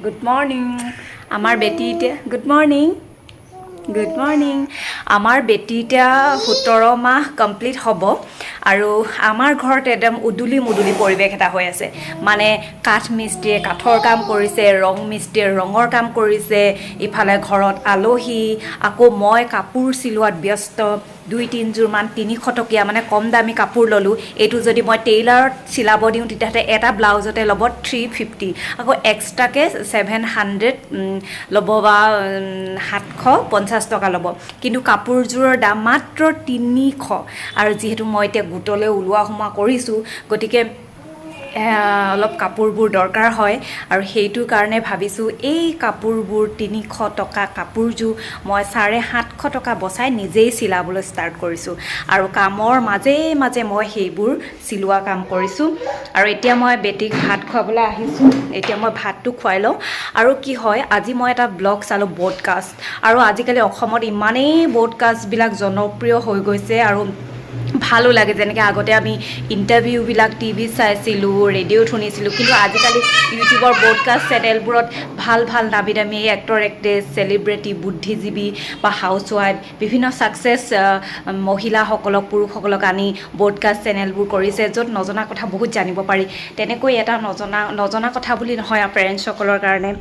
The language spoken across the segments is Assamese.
গুড মৰ্ণিং আমাৰ বেটি এতিয়া গুড মৰ্ণিং আমাৰ বেটি এতিয়া 17 মাহ কমপ্লিট হ'ব আৰু আমাৰ ঘৰত একদম উদুলি মুদুলি পৰিৱেশ এটা হৈ আছে মানে কাঠ মিস্ত্ৰীয়ে কাঠৰ কাম কৰিছে ৰং মিস্ত্ৰীয়ে ৰঙৰ কাম কৰিছে ইফালে ঘৰত আলহী আকৌ মই কাপোৰ চিলোৱাত ব্যস্ত 2-3 যোৰমান 300 টকীয়া মানে কম দামী কাপোৰ ল'লোঁ এইটো যদি মই টেইলাৰত চিলাব দিওঁ তেতিয়াহ'লে এটা ব্লাউজতে ল'ব 350 আকৌ এক্সট্ৰাকৈ 700 ল'ব বা 750 টকা ল'ব কিন্তু কাপোৰযোৰৰ দাম মাত্ৰ 300 আৰু যিহেতু মই এতিয়া গোটলৈ ওলোৱা সোমোৱা কৰিছোঁ গতিকে অলপ কাপোৰবোৰ দৰকাৰ হয় আৰু সেইটো কাৰণে ভাবিছোঁ এই কাপোৰবোৰ 300 টকা কাপোৰযোৰ মই 750 টকা বচাই নিজেই চিলাবলৈ ষ্টাৰ্ট কৰিছোঁ আৰু কামৰ মাজে মাজে মই সেইবোৰ চিলোৱা কাম কৰিছোঁ আৰু এতিয়া মই বেটিক ভাত খুৱাবলৈ আহিছোঁ এতিয়া মই ভাতটো খুৱাই লওঁ আৰু কি হয় আজি মই এটা ব্লগ চালোঁ ব্ৰডকাষ্ট আৰু আজিকালি অসমত ইমানেই ব্ৰডকাষ্টবিলাক জনপ্ৰিয় হৈ গৈছে আৰু ভালো লাগে যেনেকৈ আগতে আমি ইণ্টাৰভিউবিলাক টিভিত চাইছিলোঁ ৰেডিঅ'ত শুনিছিলোঁ কিন্তু আজিকালি ইউটিউবৰ ব্ৰডকাষ্ট চেনেলবোৰত ভাল ভাল দামী দামী এক্টৰ এক্ট্ৰেছ চেলিব্ৰিটি বুদ্ধিজীৱী বা হাউচৱাইফ বিভিন্ন ছাকচেছ মহিলাসকলক পুৰুষসকলক আনি ব্ৰডকাষ্ট চেনেলবোৰ কৰিছে য'ত নজনা কথা বহুত জানিব পাৰি তেনেকৈ এটা নজনা কথা বুলি নহয় আৰু পেৰেণ্টছসকলৰ কাৰণে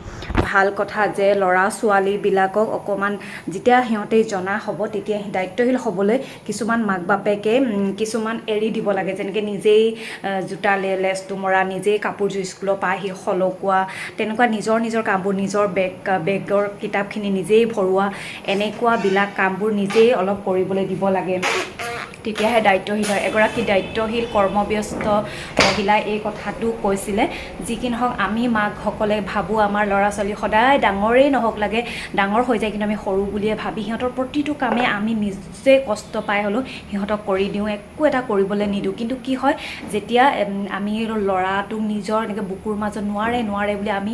ভাল কথা যে ল'ৰা ছোৱালীবিলাকক অকণমান যেতিয়া সিহঁতে জনা হ'ব তেতিয়া দায়িত্বশীল হ'বলৈ কিছুমান মাক বাপেকে কিছুমান এৰি দিব লাগে যেনেকৈ নিজেই জোতা লেচটো মৰা নিজেই কাপোৰযোৰ স্কুলৰ পৰা আহি সলকোৱা তেনেকুৱা নিজৰ কামবোৰ নিজৰ বেগৰ কিতাপখিনি নিজেই ভৰোৱা এনেকুৱাবিলাক কামবোৰ নিজেই অলপ কৰিবলৈ দিব লাগে তেতিয়াহে দায়িত্বশীল হয় এগৰাকী দায়িত্বশীল কৰ্মব্যস্ত মহিলাই এই কথাটো কৈছিলে যি কি নহওক আমি মাকসকলে ভাবোঁ আমাৰ ল'ৰা ছোৱালী সদায় ডাঙৰেই নহওক লাগে ডাঙৰ হৈ যায় কিন্তু আমি সৰু বুলিয়ে ভাবি সিহঁতৰ প্ৰতিটো কামেই আমি নিজে কষ্ট পাই হ'লেও সিহঁতক কৰি দিওঁ একো এটা কৰিবলৈ নিদিওঁ কিন্তু কি হয় যেতিয়া আমি ল'ৰাটোক নিজৰ এনেকৈ বুকুৰ মাজত নোৱাৰে বুলি আমি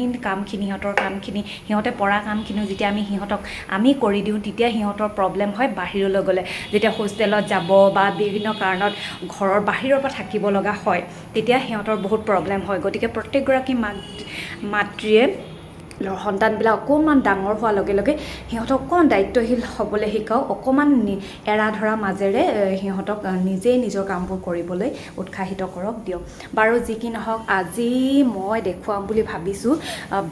সিহঁতৰ কামখিনি সিহঁতে পৰা কামখিনিও যেতিয়া সিহঁতক আমি কৰি দিওঁ তেতিয়া সিহঁতৰ প্ৰব্লেম হয় বাহিৰলৈ গ'লে যেতিয়া হোষ্টেলত যাব বা বিভিন্ন কাৰণত ঘৰৰ বাহিৰৰ পৰা থাকিব লগা হয় তেতিয়া সিহঁতৰ বহুত প্ৰব্লেম হয় গতিকে প্ৰত্যেকগৰাকী মাতৃয়ে সন্তানবিলাক অকণমান ডাঙৰ হোৱাৰ লগে লগে সিহঁতক অকণমান দায়িত্বশীল হ'বলৈ শিকাওঁ অকণমান এৰা ধৰা মাজেৰে সিহঁতক নিজেই নিজৰ কামবোৰ কৰিবলৈ উৎসাহিত কৰক দিয়ক বাৰু যি কি নহওক আজি মই দেখুৱাম বুলি ভাবিছোঁ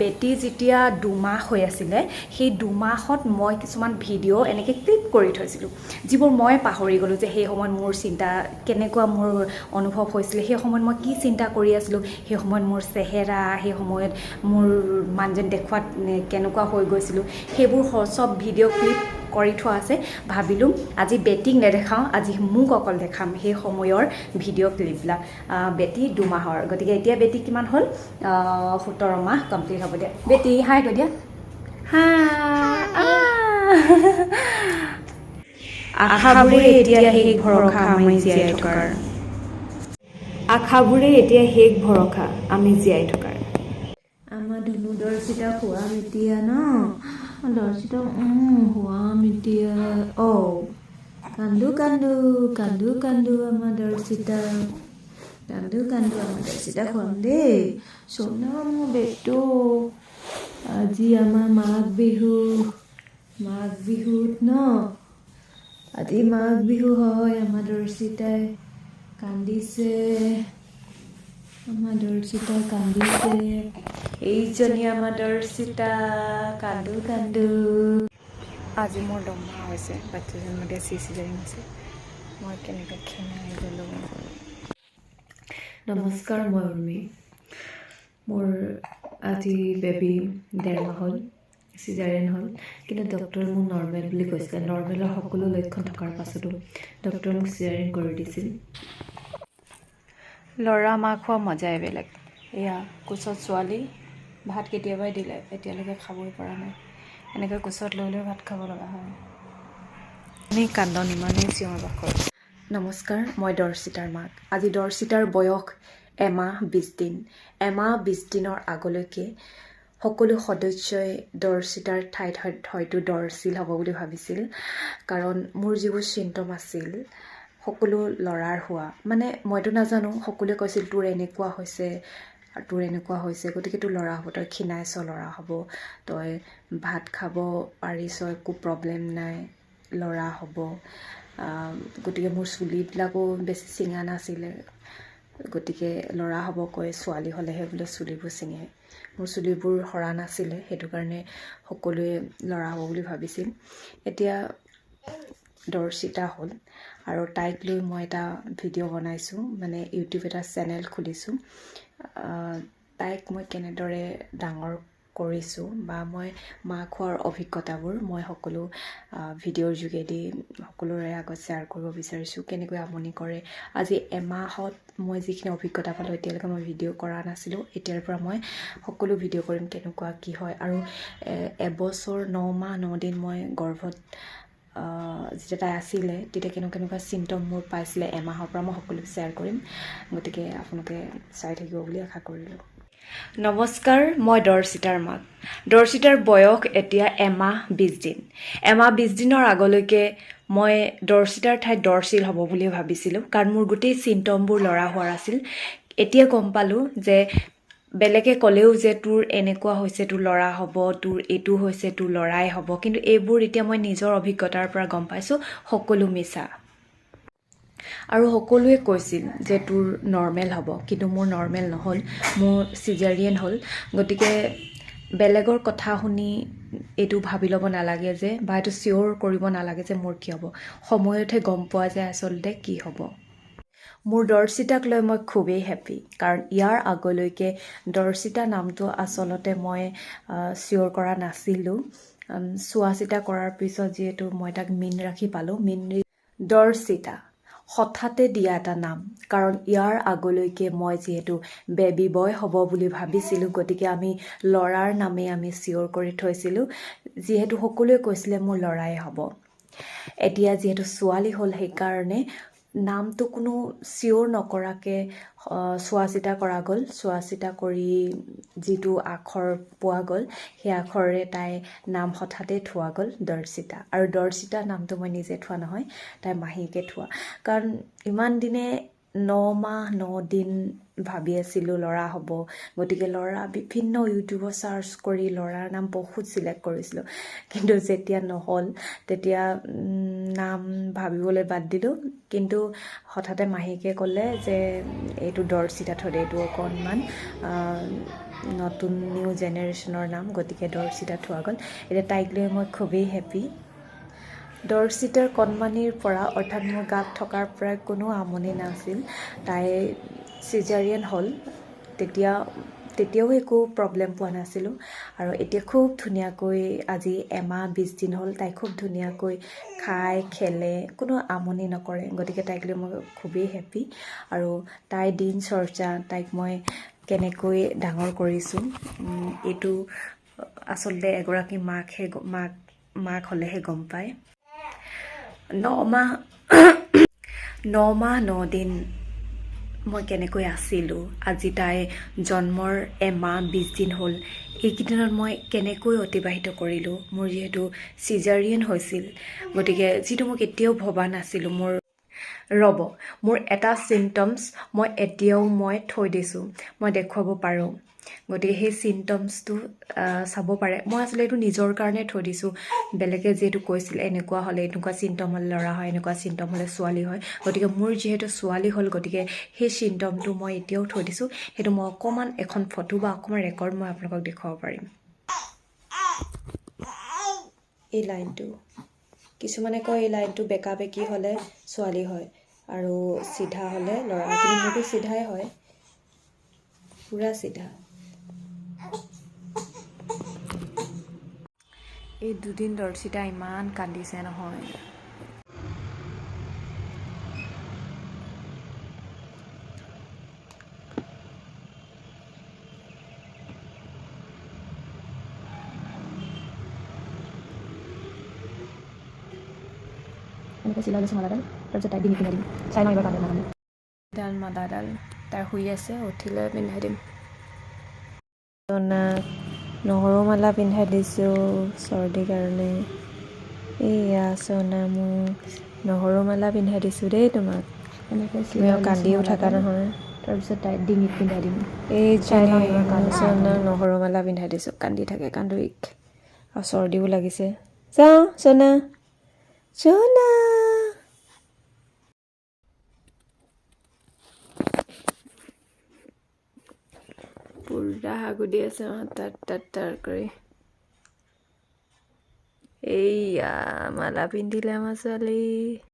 বেটি যেতিয়া 2 মাহ হৈ আছিলে সেই 2 মাহত মই কিছুমান ভিডিঅ' এনেকৈ ক্লিপ কৰি থৈছিলোঁ যিবোৰ মই পাহৰি গ'লোঁ যে সেই সময়ত মোৰ চিন্তা কেনেকুৱা মোৰ অনুভৱ হৈছিলে সেই সময়ত মই কি চিন্তা কৰি আছিলোঁ সেই সময়ত মোৰ চেহেৰা সেই সময়ত মোৰ মানুহজন দেখুৱাত কেনেকুৱা হৈ গৈছিলোঁ সেইবোৰ চব ভিডিঅ' ক্লিপ কৰি থোৱা আছে ভাবিলোঁ আজি বেটিক নেদেখাওঁ আজি মোক অকল দেখাম সেই সময়ৰ ভিডিঅ' ক্লিপবিলাক বেটি 2 মাহৰ গতিকে এতিয়া বেটি কিমান হ'ল 17 মাহ কমপ্লিট হ'ব দিয়া বেটি হাই কৈ দিয়া আশাবোৰে এতিয়া শেষ ভৰসা আমি জীয়াই থকাৰ আশাবোৰে এতিয়া শেষ ভৰসা আমি জীয়াই থকাৰ আমাৰ ধুনু দৰ্শিতা শুৱাম এতিয়া ন দৰ্শিতা শুৱাম এতিয়া কান্দো আমাৰ দৰ্শিতা শুৱাম দেই সোনা মোৰ বেটো আজি আমাৰ মাঘ বিহুত ন আজি মাঘ বিহু হয় আমাৰ দৰ্শিতাই কান্দিছে এইজনী আমাৰ দৰ্শিতা কান্দো আজি মোৰ দমা হৈছে বাচ্চাজন এতিয়া চিজাৰিং হৈছে মই কেনেকৈ ক্ষীণাই গ'লোঁ নমস্কাৰ মই উৰ্মি মোৰ আজি বেবী 1.5 মাহ হ'ল চিজাৰিয়ান হ'ল কিন্তু ডক্টৰে মোক নৰ্মেল বুলি কৈছিলে নৰ্মেলৰ সকলো লক্ষণ থকাৰ পাছতো ডক্টৰে মোক চিজাৰিয়ান কৰি দিছিল ল'ৰা মাক খোৱা মজাই বেলেগ এয়া কোচত ছোৱালী ভাত কেতিয়াবাই দিলে এতিয়ালৈকে খাবই পৰা নাই এনেকৈ কোচত লৈ ভাত খাব লগা হয় ইমানেই চিঞৰ বাখৰ নমস্কাৰ মই দৰ্শিতাৰ মাক আজি দৰ্শিতাৰ বয়স 1 মাহ 20 দিন 1 মাহ 20 দিনৰ আগলৈকে সকলো সদস্যই দৰ্শিতাৰ ঠাইত হয়তো দৰ্শিল হ'ব বুলি ভাবিছিল কাৰণ মোৰ যিবোৰ চিম্পটম আছিল সকলো ল'ৰাৰ হোৱা মানে মইতো নাজানো সকলোৱে কৈছিল তোৰ এনেকুৱা হৈছে আৰু তোৰ এনেকুৱা হৈছে, গতিকে তোৰ ল'ৰা হ'ব, তই ক্ষীণাইছ, ল'ৰা হ'ব, তই ভাত খাব পাৰিছ, একো প্ৰব্লেম নাই, ল'ৰা হ'ব। গতিকে মোৰ চুলিবিলাকো বেছি ছিঙা নাছিলে, গতিকে ল'ৰা হ'ব কয়, ছোৱালী হ'লেহে বোলে চুলিবোৰ ছিঙে। মোৰ চুলিবোৰ সৰা নাছিলে, সেইটো কাৰণে সকলোৱে ল'ৰা হ'ব বুলি ভাবিছিল। এতিয়া দৰ্শিতা হ'ল, আৰু তাইক লৈ মই এটা ভিডিঅ' বনাইছোঁ, মানে ইউটিউব এটা চেনেল খুলিছোঁ। তাইক মই কেনেদৰে ডাঙৰ কৰিছোঁ বা মই মাক হোৱাৰ অভিজ্ঞতাবোৰ মই সকলো ভিডিঅ'ৰ যোগেদি সকলোৰে আগত শ্বেয়াৰ কৰিব বিচাৰিছোঁ। কেনেকৈ আমনি কৰে, আজি এমাহত মই যিখিনি অভিজ্ঞতা পালোঁ, এতিয়ালৈকে মই ভিডিঅ' কৰা নাছিলোঁ, এতিয়াৰ পৰা মই সকলো ভিডিঅ' কৰিম, কেনেকুৱা কি হয়। আৰু এবছৰ 9 মাহ 9 দিন মই গৰ্ভত যেতিয়া তাই আছিলে, তেতিয়া কেনেকুৱা চিম্পটম মোৰ পাইছিলে এমাহৰ পৰা, মই সকলো শ্বেয়াৰ কৰিম। গতিকে আপোনালোকে চাই থাকিব বুলি আশা কৰিলোঁ। নমস্কাৰ, মই দৰ্শিতাৰ মাক। দৰ্শিতাৰ বয়স এতিয়া এমাহ 20 দিন। এমাহ 20 দিনৰ আগলৈকে মই দৰ্শিতাৰ ঠাইত দৰ্শিল হ'ব বুলি ভাবিছিলোঁ, কাৰণ মোৰ গোটেই চিম্পটমবোৰ ল'ৰা হোৱাৰ আছিল। এতিয়া গম পালোঁ যে বেলেগে ক'লেও যে তোৰ এনেকুৱা হৈছে, তোৰ ল'ৰা হ'ব, তোৰ এইটো হৈছে, তোৰ ল'ৰাই হ'ব, কিন্তু এইবোৰ এতিয়া মই নিজৰ অভিজ্ঞতাৰ পৰা গম পাইছোঁ সকলো মিছা। আৰু সকলোৱে কৈছিল যে তোৰ নৰ্মেল হ'ব, কিন্তু মোৰ নৰ্মেল নহ'ল, মোৰ চিজাৰিয়েন হ'ল। গতিকে বেলেগৰ কথা শুনি এইটো ভাবি ল'ব নালাগে যে, বা এইটো চিয়'ৰ কৰিব নালাগে যে মোৰ কি হ'ব। সময়তহে গম পোৱা যায় আচলতে কি হ'ব। মোৰ দৰ্শিতাক লৈ মই খুবেই হেপ্পী, কাৰণ ইয়াৰ আগলৈকে দৰ্শিতা নামটো আচলতে মই চিয়'ৰ কৰা নাছিলোঁ। চোৱা চিতা কৰাৰ পিছত যিহেতু মই তাক মীন ৰাশি পালোঁ, দৰ্শিতা হঠাতে দিয়া এটা নাম, কাৰণ ইয়াৰ আগলৈকে মই যিহেতু বেবী বয় হ'ব বুলি ভাবিছিলোঁ, গতিকে আমি ল'ৰাৰ নামেই আমি চিয়'ৰ কৰি থৈছিলোঁ, যিহেতু সকলোৱে কৈছিলে মোৰ ল'ৰাই হ'ব। এতিয়া যিহেতু ছোৱালী হ'ল, সেইকাৰণে নামটো কোনো চিয়'ৰ নকৰাকৈ চোৱা চিতা কৰা গ'ল। চোৱা চিতা কৰি যিটো আখৰ পোৱা গ'ল, সেই আখৰেৰে তাই নাম হঠাতে থোৱা গ'ল দৰ্শিতা। আৰু দৰ্শিতা নামটো মই নিজে থোৱা নহয়, তাই মাহীকে থোৱা। কাৰণ ইমান দিনে 9 মাহ 9 দিন ভাবি আছিলোঁ ল'ৰা হ'ব, গতিকে ল'ৰা বিভিন্ন ইউটিউবত চাৰ্চ কৰি ল'ৰাৰ নাম বহুত চিলেক্ট কৰিছিলোঁ, কিন্তু যেতিয়া নহ'ল তেতিয়া নাম ভাবিবলৈ বাদ দিলোঁ। কিন্তু হঠাতে মাহীকে ক'লে যে এইটো দৰ্শিতা থৈ দে, এইটো অকণমান নতুন নিউ জেনেৰেশ্যনৰ নাম, গতিকে দৰ্শিতা থোৱা গ'ল। এতিয়া তাইক লৈ মই খুবেই হেপ্পী। দৰ্শিতাৰ কণমানিৰ পৰা, অৰ্থাৎ মোৰ গাত থকাৰ পৰাই কোনো আমনি নাছিল। তাই চিজাৰিয়েন হ'ল, তেতিয়াও একো প্ৰব্লেম পোৱা নাছিলোঁ। আৰু এতিয়া খুব ধুনীয়াকৈ, আজি এমাহ 20 দিন হ'ল, তাই খুব ধুনীয়াকৈ খায়, খেলে, কোনো আমনি নকৰে। গতিকে তাইক লৈ মই খুবেই হেপ্পী। আৰু তাইৰ দিন চৰ্চা, তাইক মই কেনেকৈ ডাঙৰ কৰিছোঁ, এইটো আচলতে এগৰাকী মাক হ'লেহে গম পায়। 9 মাহ 9 দিন মই কেনেকৈ আছিলোঁ, আজি তাই জন্মৰ এমাহ 20 দিন হ'ল, এইকেইদিনত মই কেনেকৈ অতিবাহিত কৰিলোঁ। মোৰ যিহেতু চিজাৰিয়েন হৈছিল, গতিকে যিটো মই কেতিয়াও ভবা নাছিলোঁ। মোৰ এটা চিম্পটমছ মই এতিয়াও থৈ দিছোঁ, মই দেখুৱাব পাৰোঁ। গতিকে সেই চিম্পটমছটো চাব পাৰে। মই আচলতে এইটো নিজৰ কাৰণে থৈ দিছোঁ। বেলেগে যিহেতু কৈছিল এনেকুৱা হ'লে, এনেকুৱা চিম্পটম হ'লে ল'ৰা হয়, এনেকুৱা চিম্পটম হ'লে ছোৱালী হয়, গতিকে মোৰ যিহেতু ছোৱালী হ'ল, গতিকে সেই চিম্পটমটো মই এতিয়াও থৈ দিছোঁ। সেইটো মই অকণমান এখন ফটো বা অকণমান ৰেকৰ্ড মই আপোনালোকক দেখুৱাব পাৰিম। এই লাইনটো, কিছুমানে কয় এই লাইনটো বেকা বেকি হ'লে ছোৱালী হয় আৰু চিধা হ'লে ল'ৰা, কিন্তু মোৰতো চিধাই হয়, পূৰা চিধা। এই 2 দিন দৰ্শিতা ইমান কান্দিছে নহয়। এনেকৈ চিলাই লৈছোঁ মালাডাল, তাৰপিছত তাইক ডিঙি পিন্ধাই দিম। চাই লওঁ এইবাৰ কান্দে নাকান্দে। ডাল মালাডাল তাই শুই আছে, উঠিলে পিন্ধাই দিম। নহৰু মালা পিন্ধাই দিছোঁ চৰ্দিৰ কাৰণে। এইয়া চনা, মোক নহৰু মালা পিন্ধাই দিছোঁ দেই তোমাক। এনেকৈ কান্দিও থাকা নহয়। তাৰপিছত তাই ডিঙিত পিন্ধাই দিম এই নহৰু মালা পিন্ধাই দিছোঁ কান্দি থাকে কান্দুৰিক আৰু চৰ্দিও লাগিছে যাওঁ চনা চনা পুৰা হাগুদি আছে তাৰ কৰি এইয়া মালা পিন্ধিলে আমাৰ ছোৱালী